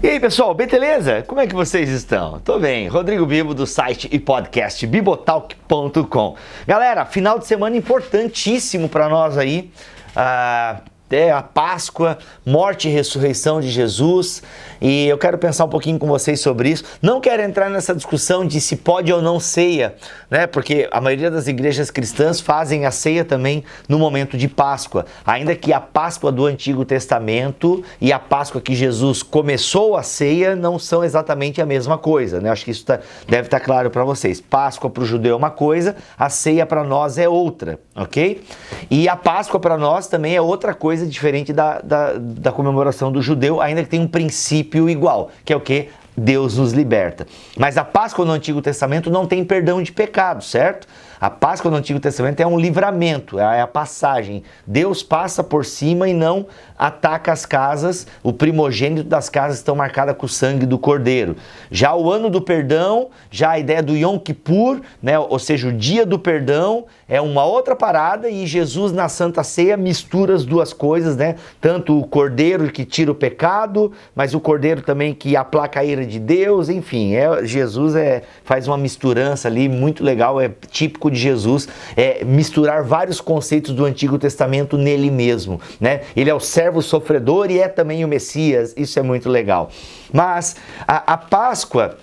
E aí pessoal, beleza? Como é que vocês estão? Tô bem, Rodrigo Bibo do site e podcast bibotalk.com. Galera, final de semana importantíssimo para nós aí, a Páscoa, morte e ressurreição de Jesus, e eu quero pensar um pouquinho com vocês sobre isso. Não quero entrar nessa discussão de se pode ou não ceia, né? Porque a maioria das igrejas cristãs fazem a ceia também no momento de Páscoa, ainda que a Páscoa do Antigo Testamento e a Páscoa que Jesus começou a ceia não são exatamente a mesma coisa, né? Acho que isso deve estar claro para vocês. Páscoa para o judeu é uma coisa, a ceia para nós é outra, ok? E a Páscoa para nós também é outra coisa diferente da comemoração do judeu, ainda que tenha um princípio igual, que é o que? Deus nos liberta. Mas a Páscoa no Antigo Testamento não tem perdão de pecado, certo? A Páscoa no Antigo Testamento é um livramento, é a passagem. Deus passa por cima e não ataca as casas. O primogênito das casas estão marcadas com o sangue do Cordeiro. Já o ano do perdão, já a ideia do Yom Kippur, né? Ou seja, o dia do perdão, é uma outra parada, e Jesus na Santa Ceia mistura as duas coisas, né? Tanto o Cordeiro que tira o pecado, mas o Cordeiro também que aplaca a ira de Deus, enfim, Jesus faz uma misturança ali muito legal, é típico de Jesus, misturar vários conceitos do Antigo Testamento nele mesmo, né? Ele é o servo sofredor e é também o Messias, isso é muito legal. Mas a Páscoa,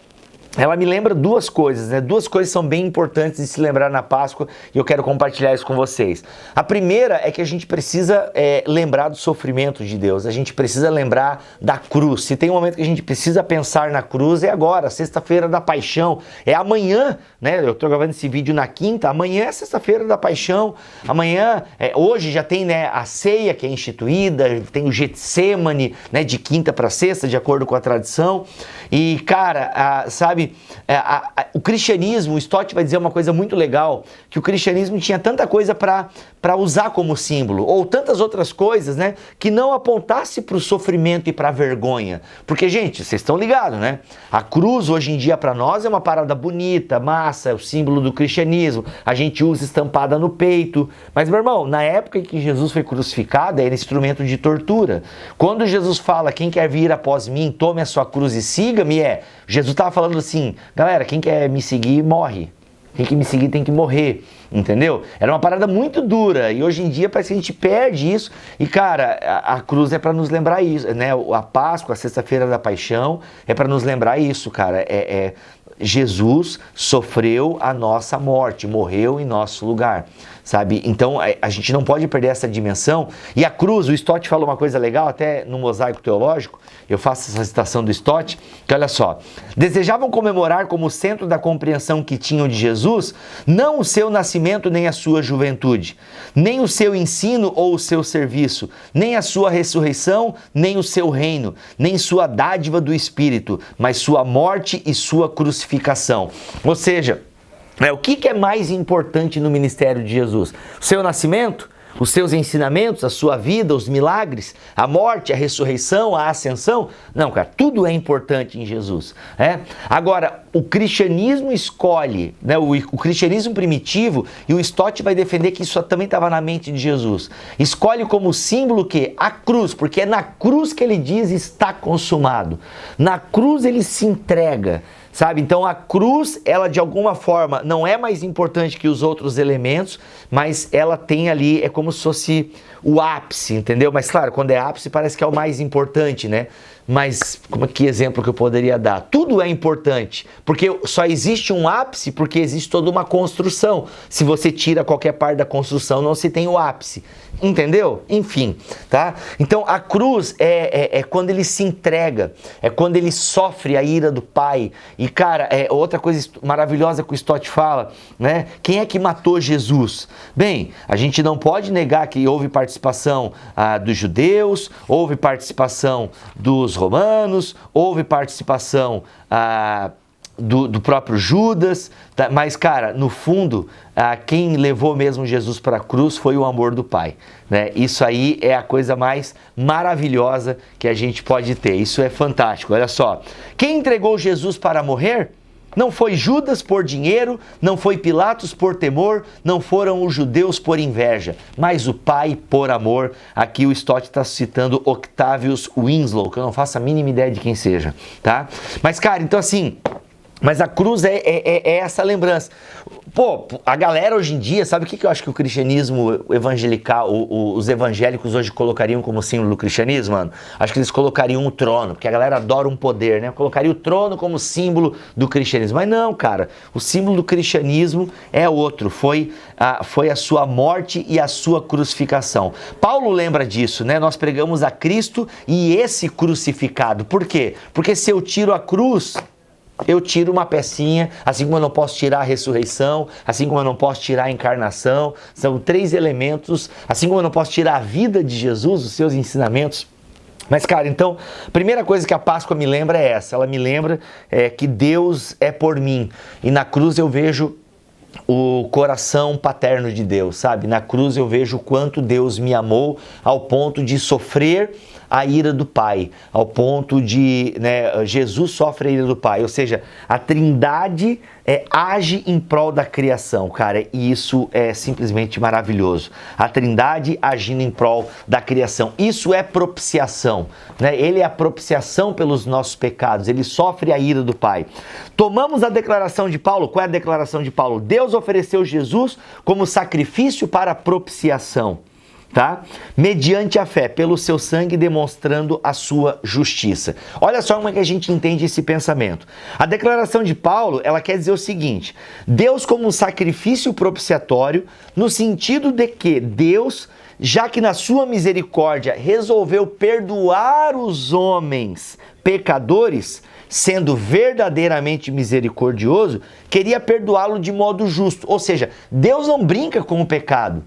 ela me lembra duas coisas, né? Duas coisas são bem importantes de se lembrar na Páscoa e eu quero compartilhar isso com vocês. A primeira é que a gente precisa lembrar do sofrimento de Deus, a gente precisa lembrar da cruz. Se tem um momento que a gente precisa pensar na cruz, é agora, sexta-feira da paixão, é amanhã, né? Eu estou gravando esse vídeo na quinta, amanhã é sexta-feira da paixão, amanhã, hoje já tem, né, a ceia que é instituída, tem o Getsemane, né, de quinta para sexta, de acordo com a tradição. E cara, sabe, o cristianismo, o Stott vai dizer uma coisa muito legal, que o cristianismo tinha tanta coisa para usar como símbolo, ou tantas outras coisas, né, que não apontasse para o sofrimento e para a vergonha. Porque, gente, vocês estão ligados, né? A cruz hoje em dia para nós é uma parada bonita, massa, é o símbolo do cristianismo, a gente usa estampada no peito. Mas, meu irmão, na época em que Jesus foi crucificado, era instrumento de tortura. Quando Jesus fala, quem quer vir após mim, tome a sua cruz e siga-me, Jesus estava falando assim, galera, quem quer me seguir, morre. Quem quer me seguir tem que morrer, entendeu? Era uma parada muito dura e hoje em dia parece que a gente perde isso. E cara, a cruz é para nos lembrar isso, né? A Páscoa, a sexta-feira da paixão, é para nos lembrar isso, cara. Jesus sofreu a nossa morte, morreu em nosso lugar, sabe? Então a gente não pode perder essa dimensão. E a cruz, o Stott falou uma coisa legal, até no Mosaico Teológico, eu faço essa citação do Stott, que olha só, desejavam comemorar como centro da compreensão que tinham de Jesus, não o seu nascimento nem a sua juventude, nem o seu ensino ou o seu serviço, nem a sua ressurreição, nem o seu reino, nem sua dádiva do Espírito, mas sua morte e sua crucificação. Ou seja, o que é mais importante no ministério de Jesus? O seu nascimento? Os seus ensinamentos, a sua vida, os milagres, a morte, a ressurreição, a ascensão? Não, cara, tudo é importante em Jesus. Agora, o cristianismo escolhe, né, o cristianismo primitivo, e o Stott vai defender que isso também estava na mente de Jesus, escolhe como símbolo o quê? A cruz, porque é na cruz que ele diz está consumado. Na cruz ele se entrega. Sabe? Então a cruz, ela de alguma forma não é mais importante que os outros elementos, mas ela tem ali, é como se fosse o ápice, entendeu? Mas claro, quando é ápice parece que é o mais importante, né? Mas que exemplo que eu poderia dar? Tudo é importante, porque só existe um ápice porque existe toda uma construção. Se você tira qualquer parte da construção, não se tem o ápice. Entendeu? Enfim, tá? Então a cruz é quando ele se entrega, é quando ele sofre a ira do Pai. E cara, outra coisa maravilhosa que o Stott fala, né? Quem é que matou Jesus? Bem, a gente não pode negar que houve participação dos judeus, houve participação dos romanos, houve participação do próprio Judas, tá? Mas cara, no fundo, quem levou mesmo Jesus para a cruz foi o amor do Pai, né? Isso aí é a coisa mais maravilhosa que a gente pode ter, isso é fantástico. Olha só, quem entregou Jesus para morrer? Não foi Judas por dinheiro, não foi Pilatos por temor, não foram os judeus por inveja, mas o Pai por amor. Aqui o Stott está citando Octavius Winslow, que eu não faço a mínima ideia de quem seja, tá? Mas, cara, então assim... Mas a cruz é essa lembrança. Pô, a galera hoje em dia, sabe o que eu acho que o cristianismo evangelical, os evangélicos hoje colocariam como símbolo do cristianismo, mano? Acho que eles colocariam o trono, porque a galera adora um poder, né? Colocaria o trono como símbolo do cristianismo. Mas não, cara, o símbolo do cristianismo é outro, foi a sua morte e a sua crucificação. Paulo lembra disso, né? Nós pregamos a Cristo e esse crucificado. Por quê? Porque se eu tiro a cruz... eu tiro uma pecinha, assim como eu não posso tirar a ressurreição, assim como eu não posso tirar a encarnação, são 3 elementos, assim como eu não posso tirar a vida de Jesus, os seus ensinamentos. Mas, cara, então, a primeira coisa que a Páscoa me lembra é essa, ela me lembra que Deus é por mim, e na cruz eu vejo o coração paterno de Deus, sabe? Na cruz eu vejo o quanto Deus me amou ao ponto de sofrer a ira do Pai, ao ponto de, né, Jesus sofre a ira do Pai, ou seja, a Trindade age em prol da criação, cara, e isso é simplesmente maravilhoso. A Trindade agindo em prol da criação, isso é propiciação, né? Ele é a propiciação pelos nossos pecados, ele sofre a ira do Pai. Tomamos a declaração de Paulo, qual é a declaração de Paulo? Deus ofereceu Jesus como sacrifício para propiciação, tá? Mediante a fé, pelo seu sangue, demonstrando a sua justiça. Olha só como é que a gente entende esse pensamento. A declaração de Paulo, ela quer dizer o seguinte: Deus como um sacrifício propiciatório, no sentido de que Deus, já que na sua misericórdia resolveu perdoar os homens pecadores, sendo verdadeiramente misericordioso, queria perdoá-lo de modo justo. Ou seja, Deus não brinca com o pecado.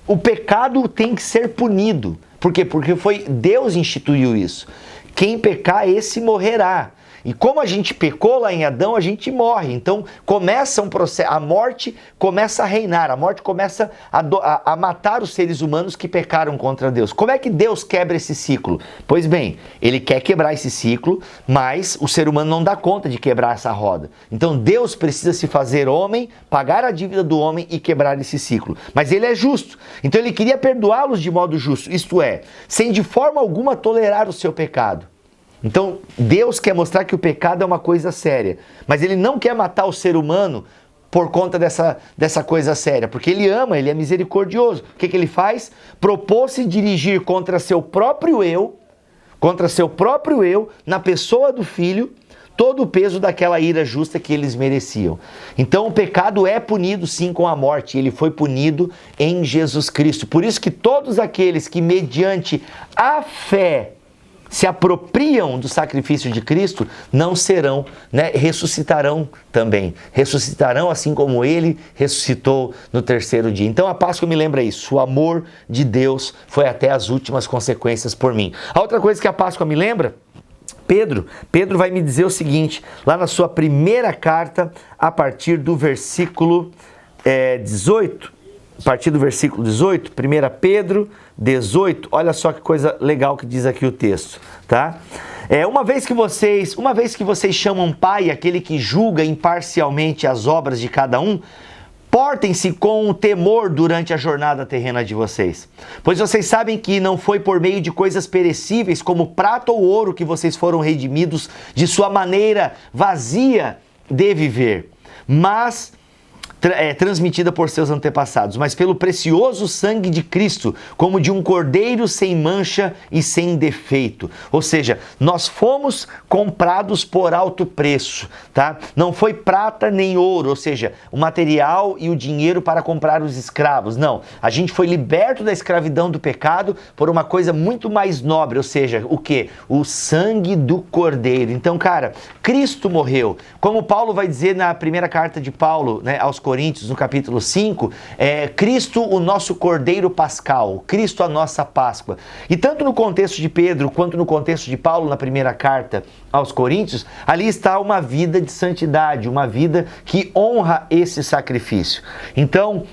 O pecado tem que ser punido. Por quê? Porque foi Deus instituiu isso. Quem pecar, esse morrerá. E como a gente pecou lá em Adão, a gente morre. Então começa um processo, a morte começa a reinar, a morte começa a matar os seres humanos que pecaram contra Deus. Como é que Deus quebra esse ciclo? Pois bem, ele quer quebrar esse ciclo, mas o ser humano não dá conta de quebrar essa roda. Então Deus precisa se fazer homem, pagar a dívida do homem e quebrar esse ciclo. Mas ele é justo. Então ele queria perdoá-los de modo justo, isto é, sem de forma alguma tolerar o seu pecado. Então, Deus quer mostrar que o pecado é uma coisa séria, mas ele não quer matar o ser humano por conta dessa coisa séria, porque ele ama, ele é misericordioso. O que ele faz? Propôs-se dirigir contra seu próprio eu, na pessoa do Filho, todo o peso daquela ira justa que eles mereciam. Então, o pecado é punido sim com a morte, ele foi punido em Jesus Cristo. Por isso que todos aqueles que mediante a fé se apropriam do sacrifício de Cristo, não serão, né, ressuscitarão também. Ressuscitarão assim como ele ressuscitou no 3º dia. Então a Páscoa me lembra isso. O amor de Deus foi até as últimas consequências por mim. A outra coisa que a Páscoa me lembra, Pedro vai me dizer o seguinte, lá na sua primeira carta, a partir do versículo 18, a partir do versículo 18, 1 Pedro 18, olha só que coisa legal que diz aqui o texto, tá? Uma vez que vocês chamam pai aquele que julga imparcialmente as obras de cada um, portem-se com temor durante a jornada terrena de vocês. Pois vocês sabem que não foi por meio de coisas perecíveis como prata ou ouro que vocês foram redimidos de sua maneira vazia de viver, mas transmitida por seus antepassados, mas pelo precioso sangue de Cristo, como de um cordeiro sem mancha e sem defeito. Ou seja, nós fomos comprados por alto preço, tá? Não foi prata nem ouro, ou seja, o material e o dinheiro para comprar os escravos. Não, a gente foi liberto da escravidão do pecado por uma coisa muito mais nobre, ou seja, o quê? O sangue do cordeiro. Então, cara, Cristo morreu. Como Paulo vai dizer na primeira carta de Paulo, né, aos Coríntios, no capítulo 5, Cristo o nosso Cordeiro Pascal, Cristo a nossa Páscoa. E tanto no contexto de Pedro, quanto no contexto de Paulo, na primeira carta aos Coríntios, ali está uma vida de santidade, uma vida que honra esse sacrifício. Então,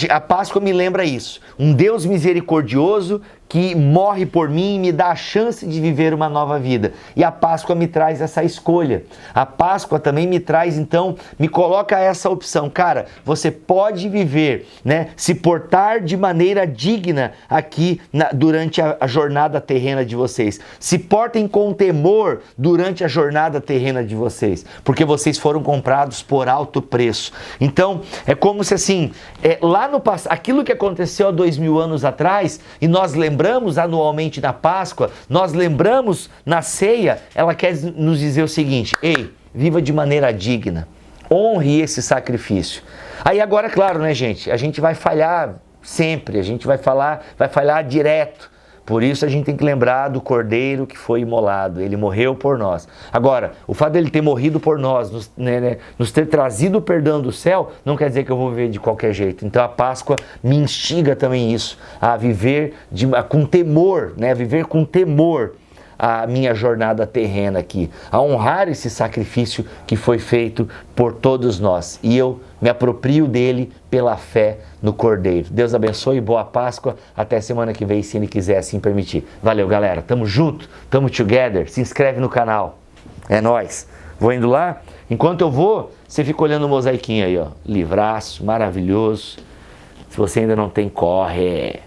a Páscoa me lembra isso, um Deus misericordioso que morre por mim e me dá a chance de viver uma nova vida. E a Páscoa me traz essa escolha. A Páscoa também me traz, então, me coloca essa opção. Cara, você pode viver, né, se portar de maneira digna aqui durante a jornada terrena de vocês. Se portem com temor durante a jornada terrena de vocês, porque vocês foram comprados por alto preço. Então, é como se assim, lá no passado, aquilo que aconteceu há 2000 anos atrás, e nós lembramos anualmente na Páscoa, nós lembramos na ceia, ela quer nos dizer o seguinte: ei, viva de maneira digna, honre esse sacrifício. Aí agora, claro, né, gente, a gente vai falhar sempre, a gente vai falhar direto. Por isso a gente tem que lembrar do Cordeiro que foi imolado, ele morreu por nós. Agora, o fato dele ter morrido por nós, nos ter trazido o perdão do céu, não quer dizer que eu vou viver de qualquer jeito. Então a Páscoa me instiga também isso, a viver com temor, né? Viver com temor a minha jornada terrena aqui, a honrar esse sacrifício que foi feito por todos nós. E eu me aproprio dele pela fé no Cordeiro. Deus abençoe, boa Páscoa, até semana que vem, se Ele quiser assim permitir. Valeu, galera, tamo junto, tamo together, se inscreve no canal, é nóis. Vou indo lá, enquanto eu vou, você fica olhando o mosaiquinho aí, ó, livraço, maravilhoso. Se você ainda não tem, corre!